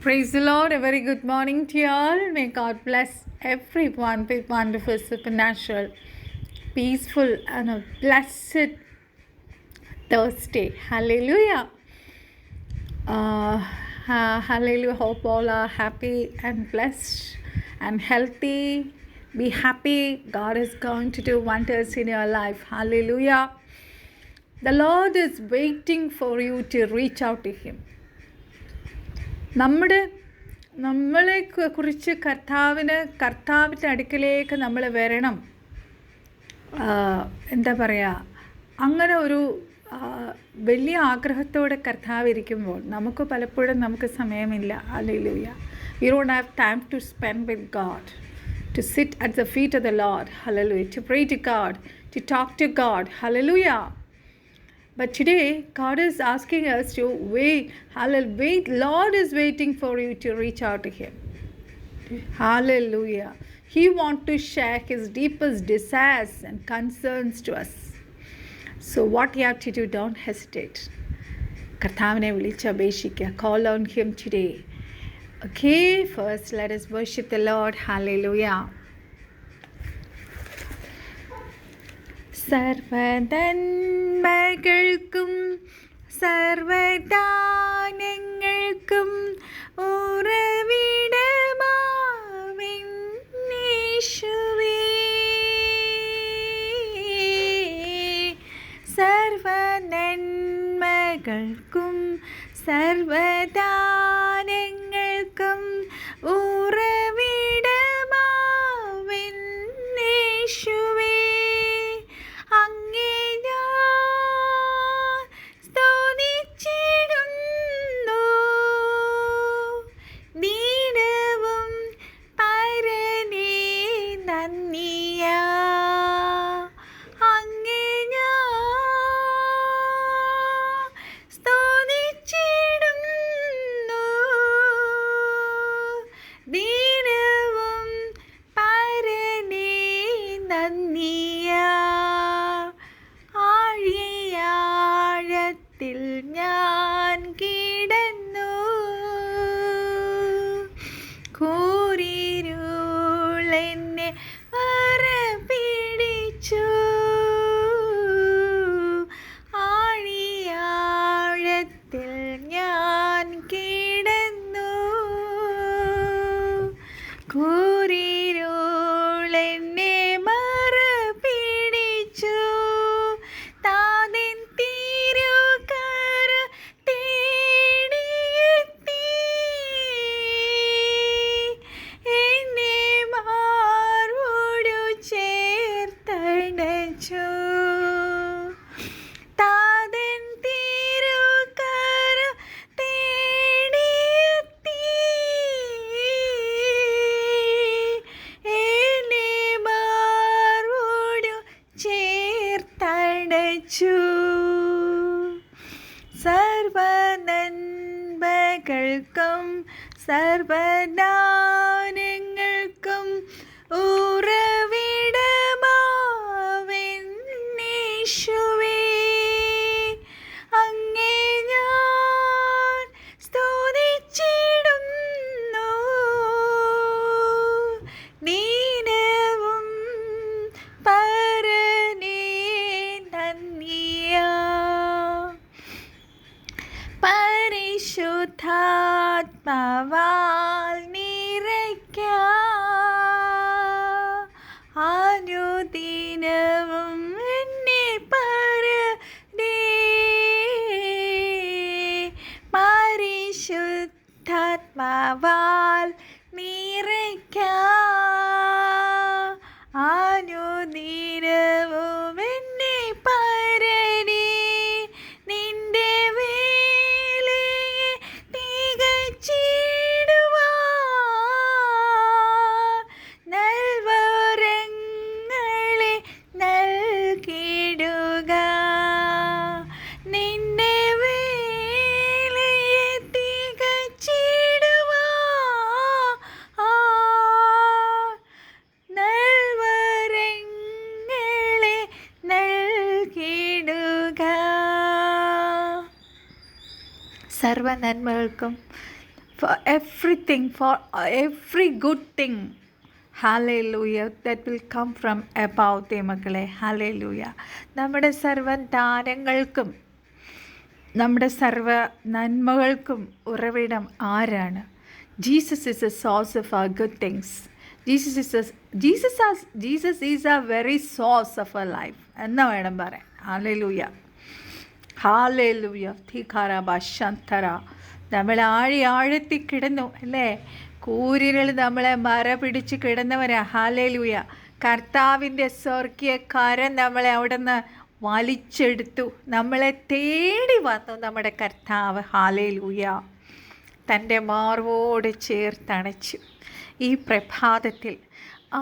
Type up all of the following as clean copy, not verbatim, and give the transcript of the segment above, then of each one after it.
Praise the Lord. A very good morning to you all. May God bless everyone with wonderful, supernatural, peaceful, and a blessed Thursday. Hallelujah. Hallelujah. Hope all are happy and blessed and healthy. Be happy. God is going to do wonders in your life. Hallelujah. The Lord is waiting for you to reach out to Him. നമ്മളെ കുറിച്ച് കർത്താവിൻ്റെ അടുക്കലേക്ക് നമ്മൾ വരണം. എന്താ പറയുക, അങ്ങനെ ഒരു വലിയ ആഗ്രഹത്തോടെ കർത്താവ് ഇരിക്കുമ്പോൾ നമുക്ക് പലപ്പോഴും നമുക്ക് സമയമില്ല. Hallelujah. We don't have time to spend with God, to sit at the feet of the Lord. Hallelujah. To pray to God, to talk to God. Hallelujah. But today, God is asking us to wait. Hallelujah. Wait. Lord is waiting for you to reach out to Him. Hallelujah. He wants to share His deepest desires and concerns to us. So what you have to do, don't hesitate. കർത്താവിനെ വിളിച്ചപേക്ഷിക്കുക. Call on Him today. Okay, first let us worship the Lord. Hallelujah. സർവ്വനന്മകൾക്കും സർവ്വദാനങ്ങൾക്കും ഉറവിടമാവിന്നേശുവേ, സർവ്വനന്മകൾക്കും സർവ്വദാനങ്ങൾക്കും ഉറവിടമാവിന്നേശുവേ, ഞാൻ കിടന്നു കൂരിരുളെന്നെ പിടിച്ചു, ആഴിയാഴത്തിൽ ഞാൻ കിടന്നു കൂരിരുളെന്നെ പിടിച്ചു, സർവ്വനന്മകൾക്കും സർവ്വദാനങ്ങൾക്കും ഉറവിടമാവിന്നേശുവേ, അങ്ങേ ഞാൻ സ്തുതിച്ചിടുന്നു, ദീനവും പരനേ നന്ദിയാ, പരിശുദ്ധാത്മാവാൽ നിറയ്ക്കാം, അനുദിനവും എന്നെ പരിശുദ്ധാത്മാവാൽ നിറയ്ക്കാം, അനുദിനവും എന്നെ നിന്റെ വേലയെ തികച്ചിടുവാൻ നൽവരങ്ങളെ നൽകിടുക, നിന്റെ വേലയെ തികച്ചിടുവാൻ നൽവരങ്ങളെ നൽകിടുക. സർവ്വനന്മകൾക്കും for everything, for every good thing. Hallelujah, that will come from above. ദൈവമക്കളെ, hallelujah. നമ്മുടെ സർവ്വ ദാനങ്ങൾക്കും നമ്മുടെ സർവ്വ നന്മകൾക്കും ഉറവിടം ആരാണ്? Jesus is a source of our good things. Jesus is a very source of our life എന്ന് വേണം പറയാൻ. Hallelujah, hallelujah. ധികാരബശന്തര. നമ്മൾ ആഴത്തിൽ കിടന്നു അല്ലേ? കൂരിരുൾ നമ്മളെ മര പിടിച്ച് കിടന്നവരാ. ഹല്ലേലൂയ. കർത്താവിൻ്റെ സ്വർഗീയ കരം നമ്മളെ അവിടെ നിന്ന് വലിച്ചെടുത്തു. നമ്മളെ തേടി വന്നു നമ്മുടെ കർത്താവ്. ഹല്ലേലൂയ. തൻ്റെ മാർവോട് ചേർത്തണച്ചു. ഈ പ്രഭാതത്തിൽ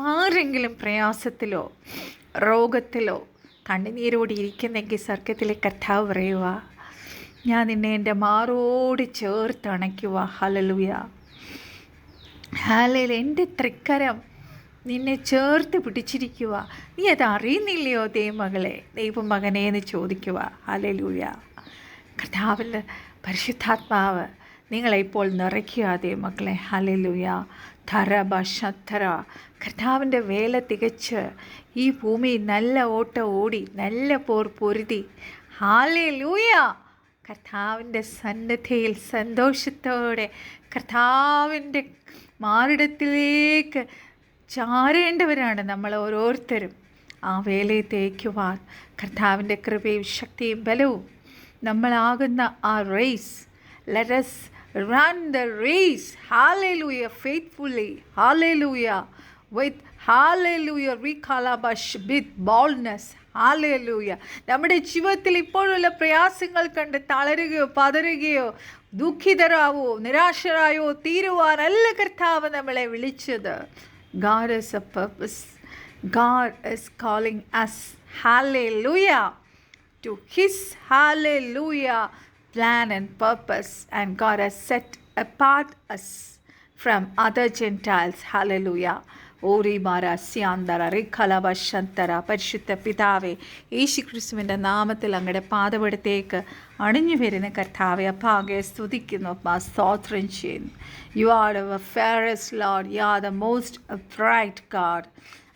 ആരെങ്കിലും പ്രയാസത്തിലോ രോഗത്തിലോ കണ്ണുനീരോടെ ഇരിക്കുന്നെങ്കിൽ സ്വർഗത്തിലെ കർത്താവ് പറയുക, ഞാൻ നിന്നെ എൻ്റെ മാറോട് ചേർത്തണയ്ക്കുക. Hallelujah, hallelujah. എൻ്റെ തൃക്കരം നിന്നെ ചേർത്ത് പിടിച്ചിരിക്കുക. നീ അത് അറിയുന്നില്ലയോ ദൈവമകളെ, ദൈവമകനെ എന്ന് ചോദിക്കുക. ഹല്ലേലൂയ. കർത്താവിൻ്റെ പരിശുദ്ധാത്മാവ് നിങ്ങളെ ഇപ്പോൾ നിറയ്ക്കുക ദൈവമക്കളെ. ഹല്ലേലൂയ. ധരബശത്തര. കർത്താവിൻ്റെ വേല തികച്ച് ഈ ഭൂമി നല്ല ഓട്ടം ഓടി നല്ല പോർ പൊരുതി. ഹല്ലേലൂയ. കർത്താവിൻ്റെ സന്നിധിയിൽ സന്തോഷത്തോടെ കർത്താവിൻ്റെ മാറിടത്തിലേക്ക് ചാരേണ്ടവരാണ് നമ്മൾ ഓരോരുത്തരും. ആ വേലയെ തേക്കുവാൻ കർത്താവിൻ്റെ കൃപയും ശക്തിയും ബലവും നമ്മളാകുന്ന ആ raise, let us run the race, hallelujah, faithfully, hallelujah, with hallelujah, recalabash, with boldness, hallelujah. നമ്മുടെ ജീവിതത്തിൽ ഇപ്പോഴുള്ള പ്രയാസങ്ങൾ കണ്ട് തളരുകയോ പതറുകയോ ദുഃഖിതരാവോ നിരാശരായോ തീരുവാനല്ല കർത്താവ് നമ്മളെ വിളിച്ചത്. God is a purpose. God is calling us, hallelujah, to his hallelujah plan and purpose, and God has set apart us from other Gentiles. Hallelujah. ഓരി മാരാസ്യാന്തര റിഖലവശന്തര. പരിശുദ്ധ പിതാവേ, യേശു ക്രിസ്തുവിൻ്റെ നാമത്തിൽ അങ്ങയുടെ പാദപീഠത്തേക്ക് അണിഞ്ഞു വരുന്ന കർത്താവെ, അപ്പം അങ്ങയെ സ്തുതിക്കുന്നു, അപ്പം സ്തോത്രം ചെയ്യുന്നു. You are our fairest Lord, you are the most bright God.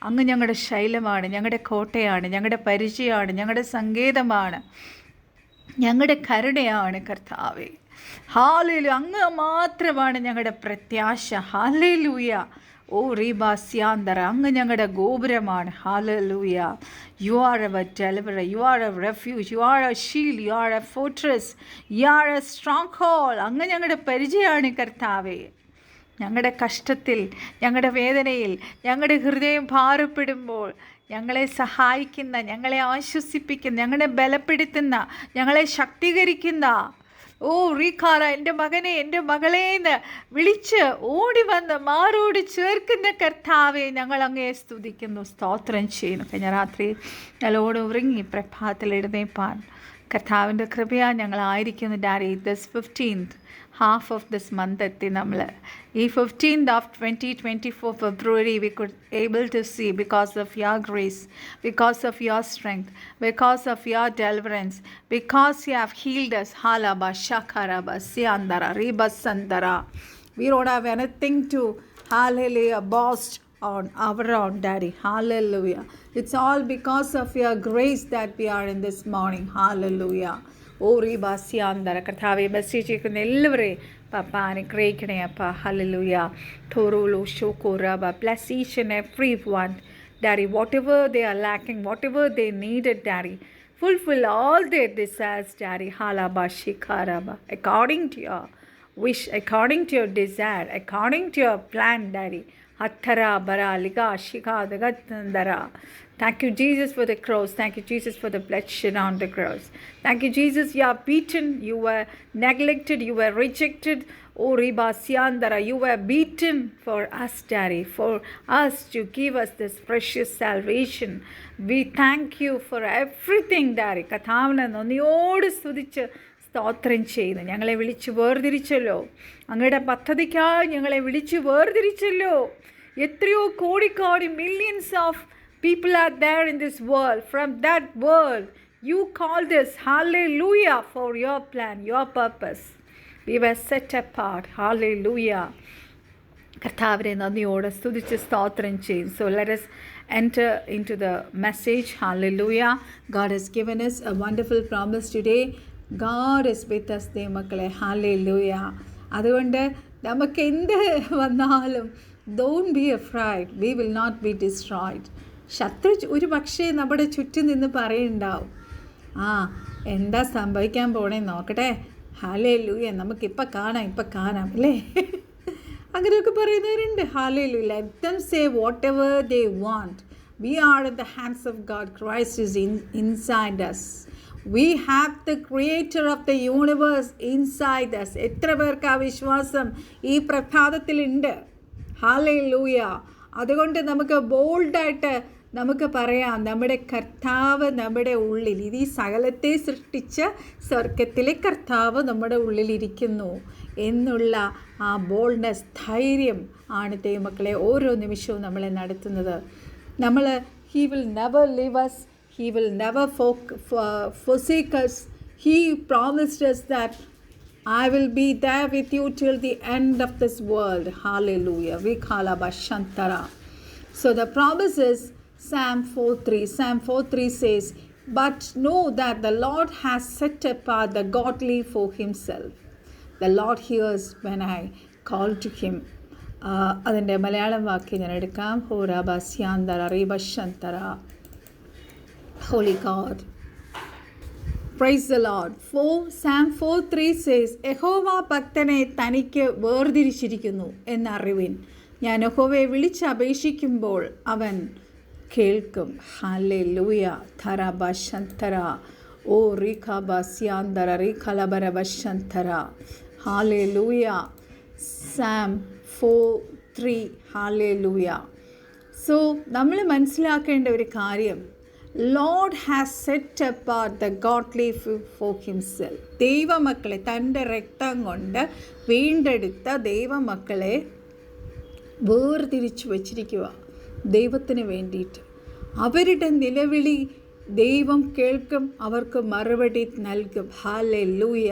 അങ്ങ് ഞങ്ങളുടെ ശൈലമാണ്, ഞങ്ങളുടെ കോട്ടയാണ്, ഞങ്ങളുടെ പരിചയമാണ്, ഞങ്ങളുടെ സങ്കേതമാണ്, ഞങ്ങളുടെ കരുണയാണ് കർത്താവേ. ഹല്ലേലൂയ. അങ്ങ് മാത്രമാണ് ഞങ്ങളുടെ പ്രത്യാശ. ഹല്ലേലൂയ. ഓ റീബാസ്യാന്തര. അങ്ങ് ഞങ്ങളുടെ ഗോപുരമാണ്. Hallelujah. You are our deliverer, you are a refuge, you are a shield, you are a fortress, you are a stronghold. അങ്ങ് ഞങ്ങളുടെ പരിചയമാണ് കർത്താവേ. ഞങ്ങളുടെ കഷ്ടത്തിൽ, ഞങ്ങളുടെ വേദനയിൽ, ഞങ്ങളുടെ ഹൃദയം ഭാരപ്പെടുമ്പോൾ ഞങ്ങളെ സഹായിക്കുന്ന, ഞങ്ങളെ ആശ്വസിപ്പിക്കുന്ന, ഞങ്ങളെ ബലപ്പെടുത്തുന്ന, ഞങ്ങളെ ശക്തീകരിക്കുന്ന, ഓ റീഖാര, എൻ്റെ മകനെ എൻ്റെ മകളേന്ന് വിളിച്ച് ഓടി വന്ന് മാറോട് ചേർക്കുന്ന കർത്താവെ, ഞങ്ങൾ അങ്ങയെ സ്തുതിക്കുന്നു, സ്തോത്രം ചെയ്യുന്നു. കഴിഞ്ഞ രാത്രി ഞങ്ങളോട് ഉറങ്ങി പ്രഭാതത്തിൽ എഴുന്നേൽപ്പാൻ കർത്താവിൻ്റെ കൃപയാണ് ഞങ്ങളായിരിക്കുന്നു. Daddy, this 15th half of this month എത്തി. നമ്മൾ ഈ 15th of 2024 February we could able to see because of your grace, because of your strength, because of your deliverance, because you have healed us. Halaba shakaraba siandara ribasandara. We don't have anything to hallelujah boast on our own, Daddy. Hallelujah. It's all because of your grace that we are in this morning. Hallelujah. ഓ റീബാസ്യാന്തര. കർത്താവെ, ബസ്സിച്ചിരിക്കുന്ന എല്ലാവരെയും പപ്പ അനുഗ്രഹിക്കണേ അപ്പ. Hallelujah. തോറുലു ഷോക്കോറബ. Bless each and every one, Daddy. Whatever they are lacking, whatever they needed, Daddy, fulfill all their desires, Daddy. Halaba shikaraba. According to your wish, according to your desire, according to your plan, Daddy. Hattara bara liga shika dagatandara. Thank you, Jesus, for the cross. Thank you, Jesus, for the bloodshed on the cross. Thank you, Jesus. You are beaten. You were neglected. You were rejected. Oh, Riba Siandara, you were beaten for us, Daddy, for us to give us this precious salvation. We thank you for everything, Daddy. കഥാവിനെ നന്ദിയോട് സ്തുതിച്ച് സ്തോത്രം ചെയ്യുന്നു. ഞങ്ങളെ വിളിച്ച് വേർതിരിച്ചല്ലോ. അങ്ങയുടെ പദ്ധതിക്കായി ഞങ്ങളെ വിളിച്ച് വേർതിരിച്ചല്ലോ. എത്രയോ കോടിക്കോടി millions of people are there in this world. From that world, you called us, hallelujah, for your plan, your purpose. We were set apart. Hallelujah. കർത്താവിനെ നന്ദിയോടെ സ്തുതിച്ച് സ്തോത്രം ചെയ്യും. So let us enter into the message. Hallelujah. God has given us a wonderful promise today. God is with us, ദൈവമക്കളെ. Hallelujah. അതുകൊണ്ട് നമുക്ക് എന്ത് വന്നാലും don't be afraid. We will not be destroyed. ശത്രു ഒരു പക്ഷേ നമ്മുടെ ചുറ്റും നിന്ന് പറയുന്നുണ്ടാവും, എന്താ സംഭവിക്കാൻ പോണേ നോക്കട്ടെ, ഹല്ലേലൂയ, നമുക്കിപ്പോൾ കാണാം അല്ലേ? അങ്ങനെയൊക്കെ പറയുന്നവരുണ്ട്. Hallelujah. Let them say whatever they want. We are in the hands of God. Christ is inside us. We have the creator of the universe inside us. എത്ര പേർക്ക് ആ വിശ്വാസം ഈ പ്രഭാതത്തിലുണ്ട്? ഹല്ലേലൂയ. അതുകൊണ്ട് നമുക്ക് ബോൾഡായിട്ട് നമുക്ക് പറയാം, നമ്മുടെ കർത്താവ് നമ്മുടെ ഉള്ളിൽ, ഇത് ഈ സകലത്തെ സൃഷ്ടിച്ച സ്വർഗത്തിലെ കർത്താവ് നമ്മുടെ ഉള്ളിലിരിക്കുന്നു എന്നുള്ള ആ ബോൾഡ്നെസ്, ധൈര്യം ആണ് ദൈവമക്കളെ ഓരോ നിമിഷവും നമ്മളെ നടത്തുന്നത്. നമ്മൾ he will never leave us, he will never forsake us. He promised us that I will be there with you till the end of this world. Hallelujah. Vikhala Bashantara. So the promise is Psalm 4:3. Psalm 4:3 says, but know that the Lord has set apart the godly for himself. The Lord hears when I call to him. അതിൻ്റെ മലയാളം വാക്യം ഞാൻ എടുക്കാം. ഹോരാബാസ്യാന്തര റീബശന്തര. Holy God. Praise the Lord. Psalm 4:3 says, യഹോവ ഭക്തനെ തനിക്ക് വേർതിരിച്ചിരിക്കുന്നു എന്നറിവിൻ. ഞാൻ യഹോവയെ വിളിച്ചപേക്ഷിക്കുമ്പോൾ അവൻ കേൾക്കും. ഹല്ലേലൂയ. ധരബശന്തര. ഓ റീഖബസ്യാന്തര റീഖലബരബശന്തര. ഹല്ലേലൂയ. Psalm 4:3. ഹല്ലേലൂയ. സോ നമ്മൾ മനസ്സിലാക്കേണ്ട ഒരു കാര്യം, Lord has set apart the godly four himself. ദൈവമക്കളെ, തൻ്റെ രക്തം കൊണ്ട് വീണ്ടെടുത്ത ദൈവമക്കളെ വേർതിരിച്ചു വച്ചിരിക്കുക ദൈവത്തിന് വേണ്ടിയിട്ട്. അവരുടെ നിലവിളി ദൈവം കേൾക്കും, അവർക്ക് മറുപടി നൽകും. ഹല്ലേലൂയ.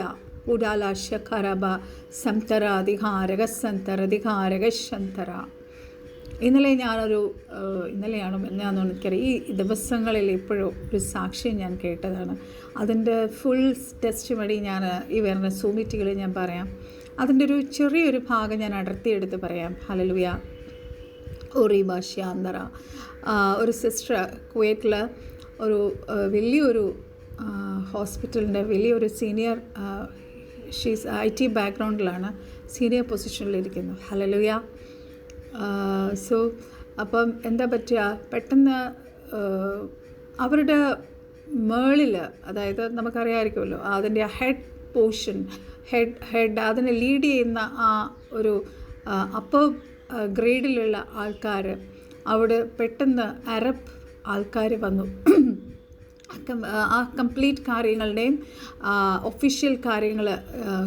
ഉഡാല ശഖരബ സംതര അധികാരക സന്തര അധികാരക ശന്തര. ഇന്നലെയാണോ എനിക്കറിയാം, ഈ ദിവസങ്ങളിൽ ഇപ്പോഴും ഒരു സാക്ഷ്യം ഞാൻ കേട്ടതാണ്. അതിൻ്റെ ഫുൾ ടെസ്റ്റ് വഴി ഞാൻ ഈ വരുന്ന സൂമിറ്റുകളിൽ ഞാൻ പറയാം. അതിൻ്റെ ഒരു ചെറിയൊരു ഭാഗം ഞാൻ അടർത്തിയെടുത്ത് പറയാം. ഹല്ലേലൂയ. ഓറി ഭാഷ്യാന്തര. ഒരു സിസ്റ്റർ കുവൈറ്റിൽ ഒരു വലിയൊരു ഹോസ്പിറ്റലിൻ്റെ വലിയൊരു സീനിയർ, ഷീസ് IT ബാക്ക്ഗ്രൗണ്ടിലാണ്, സീനിയർ പൊസിഷനിലിരിക്കുന്നു. ഹല്ലേലൂയ. സോ അപ്പം എന്താ പറ്റുക, പെട്ടെന്ന് അവരുടെ മേളിൽ, അതായത് നമുക്കറിയാമായിരിക്കുമല്ലോ, അതിൻ്റെ ഹെഡ് പോർഷൻ, ഹെഡ് അതിനെ ലീഡ് ചെയ്യുന്ന ആ ഒരു അപ്പർ ഗ്രേഡിലുള്ള ആൾക്കാർ, അവിടെ പെട്ടെന്ന് അറബ് ആൾക്കാർ വന്നു ആ കംപ്ലീറ്റ് കാര്യങ്ങളുടെയും ഒഫീഷ്യൽ കാര്യങ്ങൾ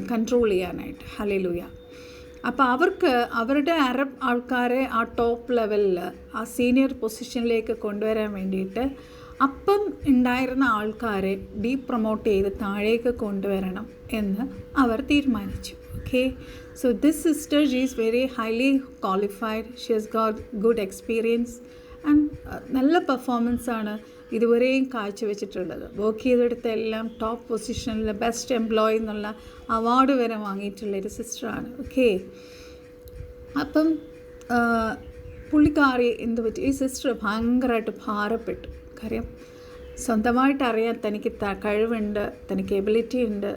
കൺട്രോൾ ചെയ്യാനായിട്ട്. ഹല്ലേലൂയ. അപ്പോൾ അവർക്ക് അവരുടെ അറബ് ആൾക്കാരെ ആ ടോപ്പ് ലെവലിൽ ആ സീനിയർ പൊസിഷനിലേക്ക് കൊണ്ടുവരാൻ വേണ്ടിയിട്ട് അപ്പം ഉണ്ടായിരുന്ന ആൾക്കാരെ പ്രൊമോട്ട് ചെയ്ത് താഴേക്ക് കൊണ്ടുവരണം എന്ന് അവർ തീരുമാനിച്ചു. Okay. So this sister, she is very highly qualified. She has got good experience and നല്ല പെർഫോമൻസാണ് ഇതുവരെയും കാഴ്ചവെച്ചിട്ടുള്ളത്. വർക്ക് ചെയ്തെടുത്ത എല്ലാം ടോപ്പ് പൊസിഷനിൽ ബെസ്റ്റ് എംപ്ലോയി എന്നുള്ള അവാർഡ് വരെ വാങ്ങിയിട്ടുള്ളൊരു സിസ്റ്ററാണ്. ഓക്കെ. അപ്പം പുള്ളിക്കാരി എന്ത് പറ്റി, ഈ സിസ്റ്റർ ഭയങ്കരമായിട്ട് ഭാരപ്പെട്ടു. കാര്യം സ്വന്തമായിട്ട് അറിയാൻ തനിക്ക് കഴിവുണ്ട്, തനിക്ക് എബിലിറ്റി ഉണ്ട്,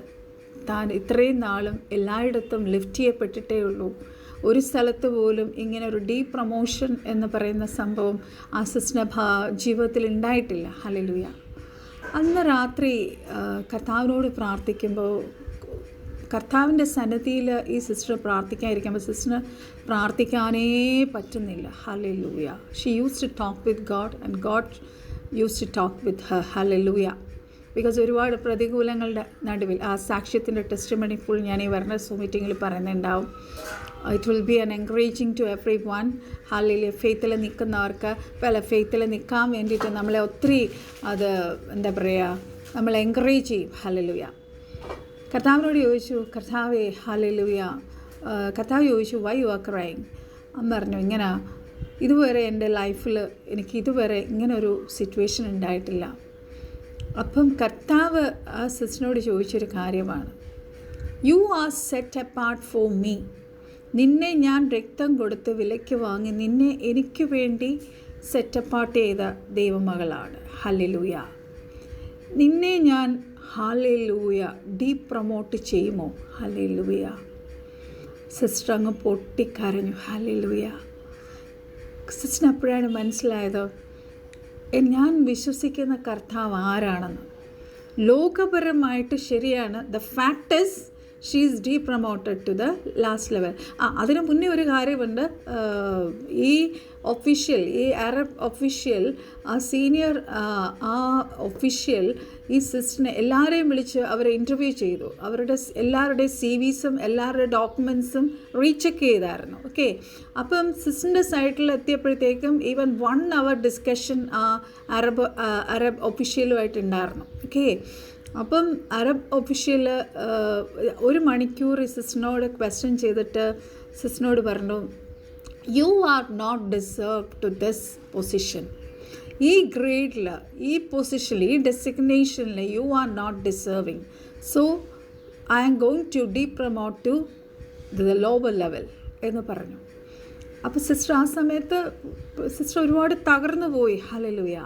താൻ ഇത്രയും നാളും എല്ലായിടത്തും ലിഫ്റ്റ് ചെയ്യപ്പെട്ടിട്ടേ ഉള്ളൂ, ഒരു സ്ഥലത്ത് പോലും ഇങ്ങനെ ഒരു പ്രൊമോഷൻ എന്ന് പറയുന്ന സംഭവം ആ സിസ്റ്ററിൻ്റെ ജീവിതത്തിൽ ഉണ്ടായിട്ടില്ല. ഹല്ലേലൂയ. അന്ന് രാത്രി കർത്താവിനോട് പ്രാർത്ഥിക്കുമ്പോൾ, കർത്താവിൻ്റെ സന്നിധിയിൽ ഈ സിസ്റ്റർ പ്രാർത്ഥിക്കാതിരിക്കുമ്പോൾ സിസ്റ്ററിന് പ്രാർത്ഥിക്കാനേ പറ്റുന്നില്ല. Hallelujah. She use to talk with God and God use to talk with her. Hallelujah. Because ഒരുപാട് പ്രതികൂലങ്ങളുടെ നടുവിൽ ആ സാക്ഷ്യത്തിൻ്റെ ടെസ്റ്റിമണി ഫുൾ ഞാൻ ഈ വരുന്ന മീറ്റിങ്ങിൽ പറയുന്നുണ്ടാവും. It will be an encouraging to everyone. Hallelujah. ഫെയ്ത്തിൽ നിൽക്കുന്നവർക്ക് ഫെയ്ത്തിൽ നിൽക്കാൻ വേണ്ടിയിട്ട് നമ്മളെ ഒത്തിരി അത് എന്താ പറയുക, നമ്മളെ എൻകറേജ് ചെയ്യും. ഹല്ലേലൂയ. കർത്താവിനോട് ചോദിച്ചു, കർത്താവേ ഹല്ലേലൂയ. കർത്താവ് ചോദിച്ചു, വൈ യു ആർ ക്രൈങ്? അമ്മ പറഞ്ഞു, ഇങ്ങനെ ഇതുവരെ എൻ്റെ ലൈഫിൽ എനിക്ക് ഇതുവരെ ഇങ്ങനൊരു സിറ്റുവേഷൻ ഉണ്ടായിട്ടില്ല. അപ്പം കർത്താവ് ആ സിസ്റ്ററിനോട് ചോദിച്ചൊരു കാര്യമാണ്, you are set apart for me. നിന്നെ ഞാൻ രക്തം കൊടുത്ത് വിലയ്ക്ക് വാങ്ങി നിന്നെ എനിക്ക് വേണ്ടി സെറ്റ് അപ്പാർട്ട് ചെയ്ത ദൈവമകളാണ്. ഹല്ലേലൂയ. നിന്നെ ഞാൻ ഹല്ലേലൂയ പ്രൊമോട്ട് ചെയ്യുമോ? ഹല്ലേലൂയ. സിസ്റ്റർ അങ്ങ് പൊട്ടിക്കരഞ്ഞു. ഹല്ലേലൂയ. സിസ്റ്റർ അപ്പോഴാണ് മനസ്സിലായത് ഞാൻ വിശ്വസിക്കുന്ന കർത്താവ് ആരാണെന്ന്. ലോകപരമായിട്ട് ശരിയാണ്, the fact is she is promoted to the last level. അതിന് മുന്നേ ഒരു കാര്യമുണ്ട്. ഈ അറബ് ഒഫീഷ്യൽ, ആ സീനിയർ ആ ഒഫീഷ്യൽ ഈ സിസ്റ്ററിനെ എല്ലാവരെയും വിളിച്ച് അവരെ ഇൻ്റർവ്യൂ ചെയ്തു. എല്ലാവരുടെയും CVസും എല്ലാവരുടെ ഡോക്യുമെൻറ്റ്സും റീചെക്ക് ചെയ്തായിരുന്നു. ഓക്കെ. അപ്പം സിസ്റ്ററിൻ്റെ സൈറ്റിൽ എത്തിയപ്പോഴത്തേക്കും ഈവൻ 1 hour ഡിസ്കഷൻ ആ അറബ് ഒഫീഷ്യലുമായിട്ടുണ്ടായിരുന്നു. ഓക്കെ. അപ്പം അറബ് ഒഫീഷ്യൽ 1 മണിക്കൂർ ഈ സിസ്റ്ററിനോട് ക്വസ്റ്റ്യൻ ചെയ്തിട്ട് സിസ്റ്ററിനോട് പറഞ്ഞു, you are not deserve to this position. ഈ ഗ്രേഡിൽ, ഈ പൊസിഷനിൽ, ഈ ഡെസിഗ്നേഷനിൽ you are not deserving. So I am going to promote to the lower level എന്ന് പറഞ്ഞു. അപ്പോൾ സിസ്റ്റർ ആ സമയത്ത് സിസ്റ്റർ ഒരുപാട് തകർന്നു പോയി. ഹല്ലേലൂയ.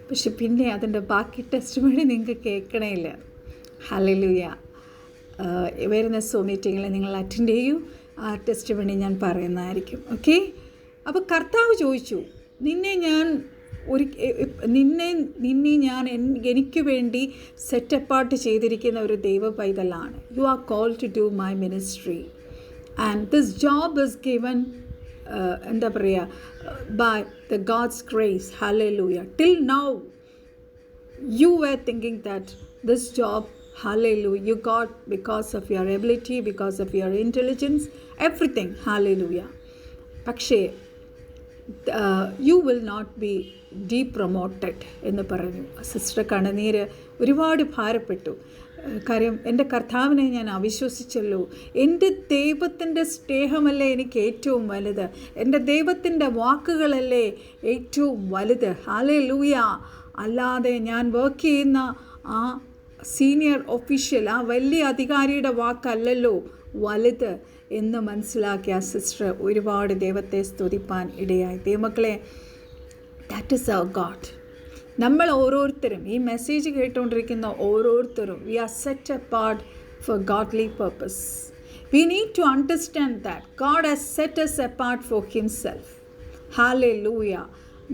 പക്ഷെ പിന്നെ അതിൻ്റെ ബാക്കി ടെസ്റ്റ് മണി നിങ്ങൾക്ക് കേൾക്കണേയില്ല. ഹല്ലേലൂയ. വരുന്ന മീറ്റിങ്ങിൽ നിങ്ങൾ അറ്റൻഡ് ചെയ്യൂ. ആ ടെസ്റ്റ് മണി ഞാൻ പറയുന്നതായിരിക്കും. ഓക്കെ. അപ്പോൾ കർത്താവ് ചോദിച്ചു, നിന്നെ ഞാൻ എനിക്ക് വേണ്ടി സെറ്റ് അപ്പാർട്ട് ചെയ്തിരിക്കുന്ന ഒരു ദൈവ പൈതലാണ്. You are called to do my ministry and this job is given എന്താ പറയുക, by the God's grace. Hallelujah. Till now you were thinking that this job, hallelujah, you got because of your ability, because of your intelligence, everything. Hallelujah. പക്ഷേ you will not be depromoted എന്ന് പറഞ്ഞു. Sister കണ്ണുനീര് ഒരുപാട് ഭാരപ്പെട്ടു. കാര്യം എൻ്റെ കർത്താവിനെ ഞാൻ അവിശ്വസിച്ചല്ലോ. എൻ്റെ ദൈവത്തിൻ്റെ സ്നേഹമല്ലേ എനിക്ക് ഏറ്റവും വലുത്. എൻ്റെ ദൈവത്തിൻ്റെ വാക്കുകളല്ലേ ഏറ്റവും വലുത്. ഹല്ലേലൂയ. അല്ലാതെ ഞാൻ വർക്ക് ചെയ്യുന്ന ആ സീനിയർ ഒഫീഷ്യൽ, ആ വലിയ അധികാരിയുടെ വാക്കല്ലല്ലോ വലുത് എന്ന് മനസ്സിലാക്കിയ സിസ്റ്റർ ഒരുപാട് ദൈവത്തെ സ്തുതിപ്പാൻ ഇടയായി. ദൈവമക്കളെ, ദാറ്റ് ഈസ് അവർ ഗോഡ്. നമ്മൾ ഓരോരുത്തരും, ഈ മെസ്സേജ് കേട്ടുകൊണ്ടിരിക്കുന്ന ഓരോരുത്തരും, we are set apart for godly purpose. We need to understand that God has set us apart for himself. ഹല്ലേലൂയ.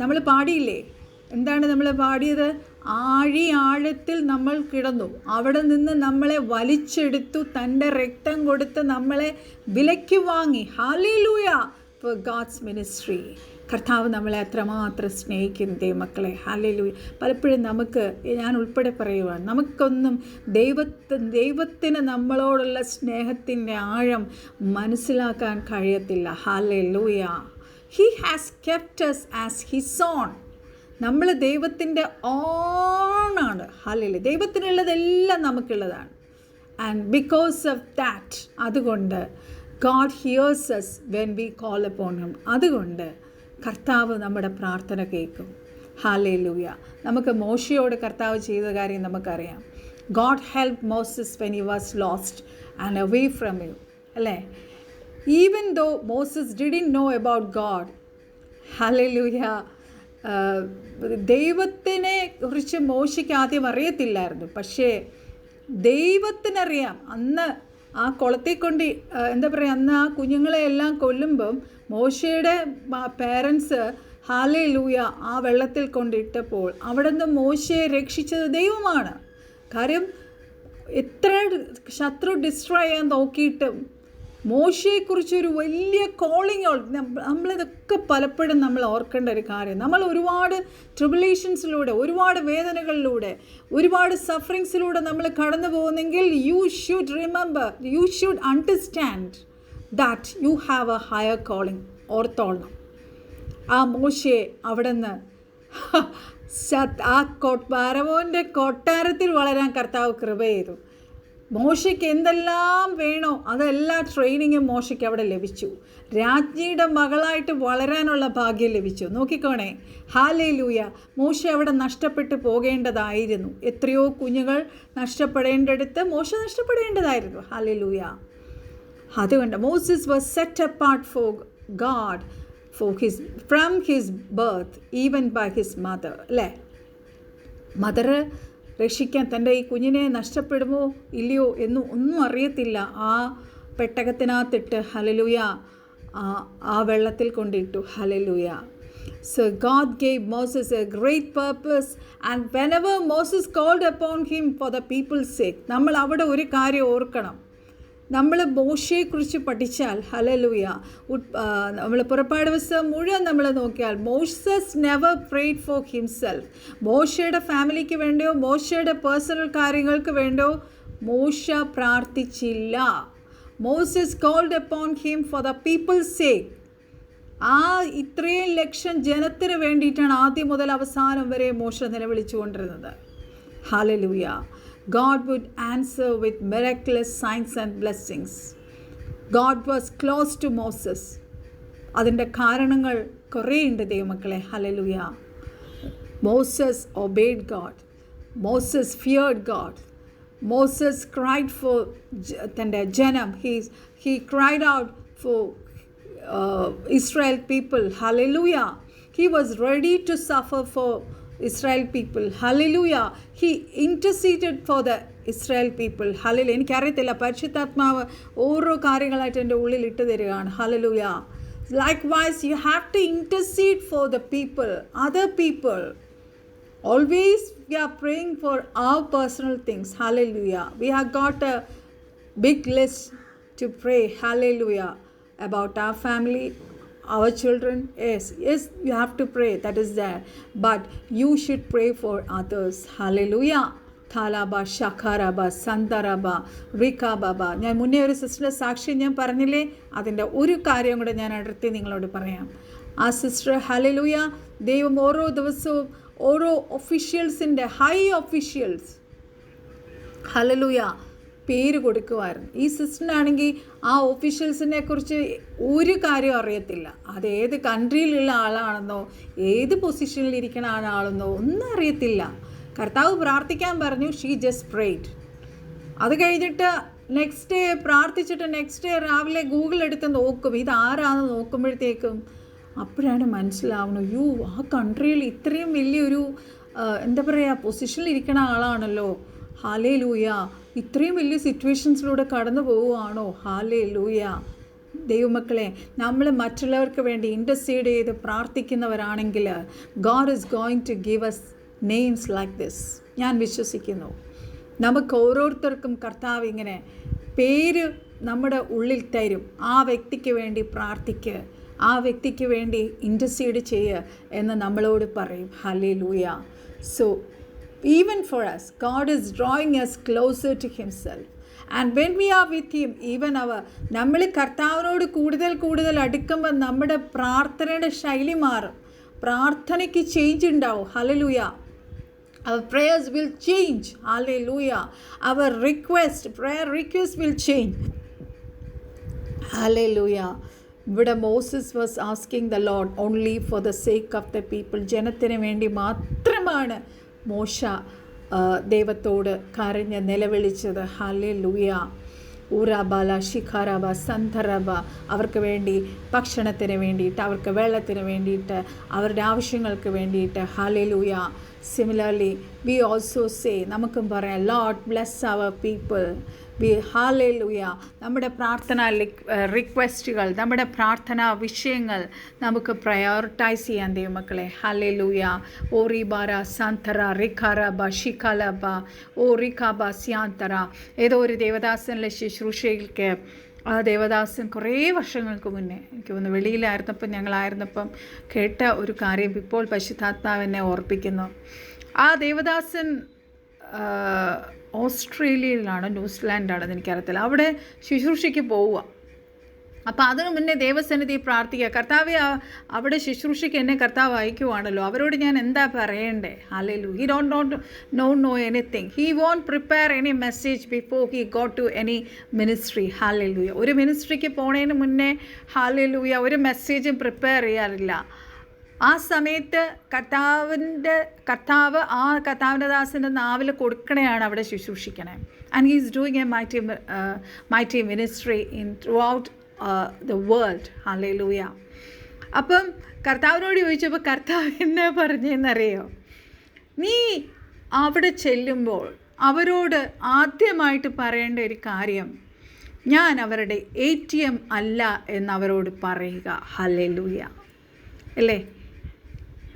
നമ്മൾ പാടിയില്ലേ? എന്താണ് നമ്മൾ പാടിയത്? ആഴത്തിൽ നമ്മൾ കിടന്നു, അവിടെ നിന്ന് നമ്മളെ വലിച്ചെടുത്തു, തൻ്റെ രക്തം കൊടുത്ത് നമ്മളെ വിലയ്ക്ക് വാങ്ങി. ഹല്ലേലൂയ. For God's ministry. കർത്താവ് നമ്മളെ അത്രമാത്രം സ്നേഹിക്കും ദൈവമക്കളെ. ഹല്ലേലൂയ. പലപ്പോഴും ഞാൻ ഉൾപ്പെടെ പറയുവാണ്, നമുക്കൊന്നും ദൈവത്തിന് നമ്മളോടുള്ള സ്നേഹത്തിൻ്റെ ആഴം മനസ്സിലാക്കാൻ കഴിയത്തില്ല. Hallelujah. He has kept us as his own. നമ്മൾ ദൈവത്തിൻ്റെ ഓണാണ്. ഹല്ലേലൂയ. ദൈവത്തിനുള്ളതെല്ലാം നമുക്കുള്ളതാണ്. ആൻഡ് ബിക്കോസ് ഓഫ് ദാറ്റ്, അതുകൊണ്ട് God hears us when we call upon him. അതുകൊണ്ട് കർത്താവ് നമ്മുടെ പ്രാർത്ഥന കേൾക്കും. ഹല്ലേലൂയ. നമുക്ക് മോശയോട് കർത്താവ് ചെയ്ത കാര്യം നമുക്കറിയാം. God helped Moses when he was lost and away from him. അല്ലേ? Even though Moses didn't know about God. Hallelujah. ദൈവത്തിനെ കുറിച്ച് മോശയ്ക്ക് ആദ്യം അറിയത്തില്ലായിരുന്നു. പക്ഷേ ദൈവത്തിനറിയാം. അന്ന് ആ കുളത്തിൽ കൊണ്ട് എന്താ പറയുക, അന്ന് ആ കുഞ്ഞുങ്ങളെ എല്ലാം കൊല്ലുമ്പം മോശയുടെ പേരൻസ് ഹല്ലേലൂയ ആ വെള്ളത്തിൽ കൊണ്ടിട്ടപ്പോൾ അവിടെ നിന്ന് മോശയെ രക്ഷിച്ചത് ദൈവമാണ്. കാര്യം എത്ര ശത്രു ഡിസ്ട്രോയ് ചെയ്യാൻ നോക്കിയിട്ടും മോശയെക്കുറിച്ചൊരു വലിയ കോളിങ്. നമ്മളിതൊക്കെ പലപ്പോഴും നമ്മൾ ഓർക്കേണ്ട ഒരു കാര്യം. നമ്മൾ ഒരുപാട് ട്രിബുലേഷൻസിലൂടെ, ഒരുപാട് വേദനകളിലൂടെ, ഒരുപാട് സഫറിങ്സിലൂടെ നമ്മൾ കടന്നു പോകുന്നെങ്കിൽ you should remember, you should understand that you have a higher calling. ഓർത്തോളണം. ആ മോശയെ അവിടെ നിന്ന് ആ ഫറവോൻ്റെ കൊട്ടാരത്തിൽ വളരാൻ കർത്താവ് കൃപ ചെയ്തു. മോശയ്ക്ക് എന്തെല്ലാം വേണോ അതെല്ലാം ട്രെയിനിങ്ങും മോശയ്ക്ക് അവിടെ ലഭിച്ചു. രാജ്ഞിയുടെ മകളായിട്ട് വളരാനുള്ള ഭാഗ്യം ലഭിച്ചു. നോക്കിക്കോണേ, ഹല്ലേലൂയ. മോശ അവിടെ നഷ്ടപ്പെട്ടു പോകേണ്ടതായിരുന്നു. എത്രയോ കുഞ്ഞുങ്ങൾ നഷ്ടപ്പെടേണ്ടടുത്ത് മോശ നഷ്ടപ്പെടേണ്ടതായിരുന്നു. ഹല്ലേലൂയ. അതുകൊണ്ട് Moses was set apart for God from his birth even by his mother. അല്ലേ, മദർ രക്ഷിക്കാൻ തൻ്റെ ഈ കുഞ്ഞിനെ നഷ്ടപ്പെടുമോ ഇല്ലയോ എന്നും ഒന്നും അറിയത്തില്ല. ആ പെട്ടകത്തിനകത്തിട്ട് ഹല്ലേലൂയ ആ വെള്ളത്തിൽ കൊണ്ടിട്ടു. Hallelujah. So God gave Moses a great purpose, and whenever Moses called upon him for the people's sake, നമ്മൾ അവിടെ ഒരു കാര്യം ഓർക്കണം. നമ്മൾ മോശയെക്കുറിച്ച് പഠിച്ചാൽ ഹല്ലേലൂയ, നമ്മൾ പുറപ്പാട് പുസ്തകം മുഴുവൻ നമ്മൾ നോക്കിയാൽ Moses never prayed for himself. മോശയുടെ ഫാമിലിക്ക് വേണ്ടിയോ മോശയുടെ പേഴ്സണൽ കാര്യങ്ങൾക്ക് വേണ്ടിയോ മോശ പ്രാർത്ഥിച്ചില്ല. Moses called upon him for the people's sake. ആ ഇത്രയും ലക്ഷം ജനത്തിന് വേണ്ടിയിട്ടാണ് ആദ്യം മുതൽ അവസാനം വരെ മോശ നിലവിളിച്ചുകൊണ്ടിരുന്നത്. Hallelujah. God would answer with miraculous signs and blessings. God was close to Moses. അതിൻ്റെ കാരണങ്ങൾ കുറേയുണ്ട് ദൈവമക്കളെ. Hallelujah. Moses obeyed God. Moses feared God. Moses cried for തൻ്റെ ജനം. He cried out for Israel people. Hallelujah. He was ready to suffer for Israel people. Hallelujah. He interceded for the Israel people. Hallelujah. എനിക്കറിയത്തില്ല, പരിശുദ്ധാത്മാവ് ഓരോ കാര്യങ്ങളായിട്ട് എൻ്റെ ഉള്ളിൽ ഇട്ട് തരികയാണ്. Hallelujah. Likewise, you have to intercede for the people, other people. Always we are praying for our personal things. Hallelujah. We have got a big list to pray. Hallelujah. About our family, our children. Yes, you have to pray, that is there, but you should pray for others. Hallelujah. Thalaba shakaraba sandaraba rikababa. ഞാൻ മുന്നേ ഒരു സിസ്റ്ററുടെ സാക്ഷ്യം ഞാൻ പറഞ്ഞില്ലേ, അതിൻ്റെ ഒരു കാര്യം കൂടെ ഞാൻ അടുത്ത് നിങ്ങളോട് പറയാം. ആ സിസ്റ്റർ ഹല്ലേലൂയ, ദൈവം ഓരോ ദിവസവും ഓരോ ഒഫീഷ്യൽസിൻ്റെ ഹൈ ഒഫീഷ്യൽസ് ഹല്ലേലൂയ പേര് കൊടുക്കുമായിരുന്നു. ഈ സിസ്റ്ററിനാണെങ്കിൽ ആ ഒഫീഷ്യൽസിനെ കുറിച്ച് ഒരു കാര്യം അറിയത്തില്ല. അത് ഏത് കൺട്രിയിലുള്ള ആളാണെന്നോ ഏത് പൊസിഷനിലിരിക്കുന്ന ആളാണെന്നോ ഒന്നും അറിയത്തില്ല. കർത്താവ് പ്രാർത്ഥിക്കാൻ പറഞ്ഞു, ഷീ ജസ്റ്റ് പ്രേഡ്. അത് കഴിഞ്ഞിട്ട് നെക്സ്റ്റ് ഡേ പ്രാർത്ഥിച്ചിട്ട് നെക്സ്റ്റ് ഡേ രാവിലെ ഗൂഗിൾ എടുത്ത് നോക്കും, ഇതാരാണെന്ന് നോക്കുമ്പോഴത്തേക്കും അപ്പോഴാണ് മനസ്സിലാവണം, ആ കൺട്രിയിൽ ഇത്രയും വലിയൊരു എന്താ പറയുക പൊസിഷനിലിരിക്കുന്ന ആളാണല്ലോ. ഹല്ലേലൂയ. ഇത്രയും വലിയ സിറ്റുവേഷൻസിലൂടെ കടന്നു പോവുകയാണോ. ഹല്ലേലൂയ. ദൈവമക്കളെ, നമ്മൾ മറ്റുള്ളവർക്ക് വേണ്ടി ഇൻ്റർസീഡ് ചെയ്ത് പ്രാർത്ഥിക്കുന്നവരാണെങ്കിൽ God is going to give us names like this. ഞാൻ വിശ്വസിക്കുന്നു നമുക്ക് ഓരോരുത്തർക്കും കർത്താവ് ഇങ്ങനെ പേര് നമ്മുടെ ഉള്ളിൽ തരും. ആ വ്യക്തിക്ക് വേണ്ടി പ്രാർത്ഥിക്കുക, ആ വ്യക്തിക്ക് വേണ്ടി ഇൻ്റർസീഡ് ചെയ്യുക എന്ന് നമ്മളോട് പറയും. Hallelujah. So even for us, God is drawing us closer to himself, and when we are with him, even നമ്മൾ കർത്താവിനോട് കൂടുതൽ അടുക്കുമ്പോൾ നമ്മുടെ പ്രാർത്ഥനയുടെ ശൈലി മാറും. പ്രാർത്ഥനയ്ക്ക് ചേഞ്ച് ഉണ്ടാവും. Hallelujah. Our prayers will change. Hallelujah. Our prayer request will change. Hallelujah. ഇവിടെ Moses was asking the Lord only for the sake of the people. ജനത്തിന് വേണ്ടി മാത്രമാണ് മോശ ദൈവത്തോട് കരഞ്ഞ് നിലവിളിച്ചത്. ഹല്ലേലൂയ. ഊറാബാല ശിഖാരബ സന്ധരബ. അവർക്ക് വേണ്ടി ഭക്ഷണത്തിന് വേണ്ടിയിട്ട്, അവർക്ക് വെള്ളത്തിന് വേണ്ടിയിട്ട്, അവരുടെ ആവശ്യങ്ങൾക്ക് വേണ്ടിയിട്ട്. Hallelujah. Similarly we also say, നമുക്കും പറയാം, Lord bless our people. Hallelujah. നമ്മുടെ പ്രാർത്ഥന റിക്വസ്റ്റുകൾ, നമ്മുടെ പ്രാർത്ഥനാ വിഷയങ്ങൾ നമുക്ക് പ്രയോറിറ്റൈസ് ചെയ്യാൻ ദൈവമക്കളെ. ഹല്ലേലൂയ. ഓ റിബാര സാന്തറ റിഖാരബ ഷിഖാലബ ഓ റിഖാബ സ്യാന്തറ. ഏതോ ഒരു ദേവദാസനിലെ ശുശ്രൂഷയിലേക്ക് ആ ദേവദാസൻ കുറേ വർഷങ്ങൾക്ക് മുന്നേ, എനിക്ക് തോന്നുന്നു വെളിയിലായിരുന്നപ്പം ഞങ്ങളായിരുന്നപ്പം കേട്ട ഒരു കാര്യം ഇപ്പോൾ പരിശുദ്ധാത്മാവിനെ ഓർപ്പിക്കുന്നു. ആ ദേവദാസൻ ഓസ്ട്രേലിയയിലാണ് ന്യൂസിലാൻഡാണെന്ന് എനിക്കറിയത്തില്ല, അവിടെ ശുശ്രൂഷയ്ക്ക് പോവുക. അപ്പം അതിനു മുന്നേ ദൈവസന്നിധി പ്രാർത്ഥിക്കുക. കർത്താവെ, അവിടെ ശുശ്രൂഷയ്ക്ക് എന്നെ കർത്താവ് അയക്കുവാണല്ലോ, അവരോട് ഞാൻ എന്താ പറയണ്ടേ? Hallelujah. He don't know anything. He won't prepare any message before he got to any ministry. Hallelujah. ഒരു മിനിസ്ട്രിക്ക് പോണതിന് മുന്നേ ഹല്ലേലൂയ ഒരു മെസ്സേജും പ്രിപ്പയർ ചെയ്യാറില്ല. ആ സമയത്ത് കർത്താവ് ആ കർത്താവിൻ്റെ ദാസൻ്റെ നാവിൽ കൊടുക്കണയാണ് അവിടെ ശുശ്രൂഷിക്കണേ. And he is doing a mighty ministry in throughout the world. Hallelujah. അപ്പം കർത്താവിനോട് ചോദിച്ചപ്പോൾ കർത്താവ് എന്നാ പറഞ്ഞതെന്നറിയോ? നീ അവിടെ ചെല്ലുമ്പോൾ അവരോട് ആദ്യമായിട്ട് പറയേണ്ട ഒരു കാര്യം, ഞാൻ അവരുടെ ATM അല്ല എന്നവരോട് പറയുക. ഹല്ലേലൂയ. അല്ലേ?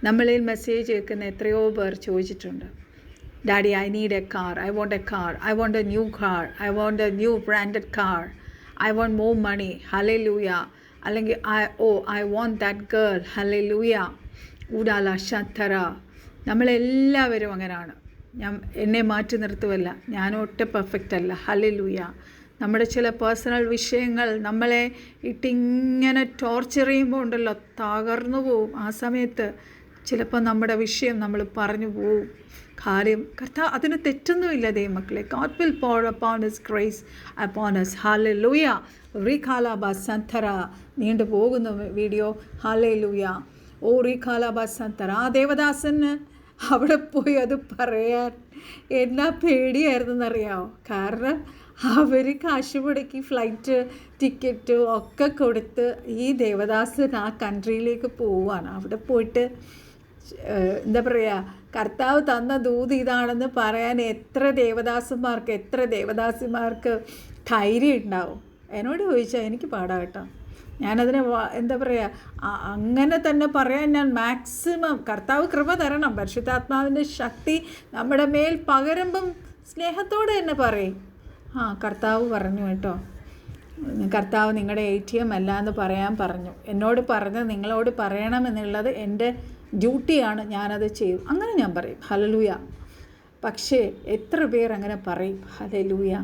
നമ്മളിൽ മെസ്സേജ് കേൾക്കുന്ന എത്രയോ പേർ ചോദിച്ചിട്ടുണ്ട്, daddy I need a car, I want a car, I want a new car, I want a new branded car, I want more money. Hallelujah. അല്ലെങ്കിൽ I want that girl. Hallelujah. ഊടാല ശത്തറ. നമ്മളെല്ലാവരും അങ്ങനെയാണ്. എന്നെ മാറ്റി നിർത്തുമല്ല, ഞാനൊട്ട് പെർഫെക്റ്റ് അല്ല. Hallelujah. നമ്മുടെ ചില പേഴ്സണൽ വിഷയങ്ങൾ നമ്മളെ ഇട്ടിങ്ങനെ ടോർച്ചർ ചെയ്യുമ്പോൾ ഉണ്ടല്ലോ, തകർന്നു പോവും. ആ സമയത്ത് ചിലപ്പോൾ നമ്മുടെ വിഷയം നമ്മൾ പറഞ്ഞു പോവും. കാര്യം കർത്താവ് അതിന് തെറ്റൊന്നുമില്ല ദൈവമക്കളെ. God will pour upon His grace upon us. Hallelujah. റീഖാലാബ സന്തറ. നീണ്ടു പോകുന്ന വീഡിയോ. ഹല്ലേലൂയ. റീഖാലാബ സന്തറ. ആ ദേവദാസന് അവിടെ പോയി അത് പറയാൻ എന്നാ പേടിയായിരുന്നെന്നറിയാമോ? കാരണം അവർ കാശ് മുടക്കി ഫ്ലൈറ്റ് ടിക്കറ്റ് ഒക്കെ കൊടുത്ത് ഈ ദേവദാസൻ ആ കൺട്രിയിലേക്ക് പോവുകയാണ്. അവിടെ പോയിട്ട് എന്താ പറയുക, കർത്താവ് തന്ന ദൂത് ഇതാണെന്ന് പറയാൻ എത്ര ദേവദാസിമാർക്ക് ധൈര്യം ഉണ്ടാവും? എന്നോട് ചോദിച്ചാൽ എനിക്ക് പാടാ കേട്ടോ. ഞാനതിനെ എന്താ പറയുക, അങ്ങനെ തന്നെ പറയാൻ ഞാൻ മാക്സിമം, കർത്താവ് കൃപ തരണം, പരിശുദ്ധാത്മാവിൻ്റെ ശക്തി നമ്മുടെ മേൽ പകരുമ്പം സ്നേഹത്തോടെ തന്നെ പറയും. കർത്താവ് പറഞ്ഞു കേട്ടോ, കർത്താവ് നിങ്ങളുടെ ATM അല്ല എന്ന് പറയാൻ പറഞ്ഞു. എന്നോട് പറഞ്ഞ് നിങ്ങളോട് പറയണമെന്നുള്ളത് എൻ്റെ ഡ്യൂട്ടിയാണ്, ഞാനത് ചെയ്യും. അങ്ങനെ ഞാൻ പറയും. ഹല്ലേലൂയ. പക്ഷേ എത്ര പേർ അങ്ങനെ പറയും? ഹല്ലേലൂയ.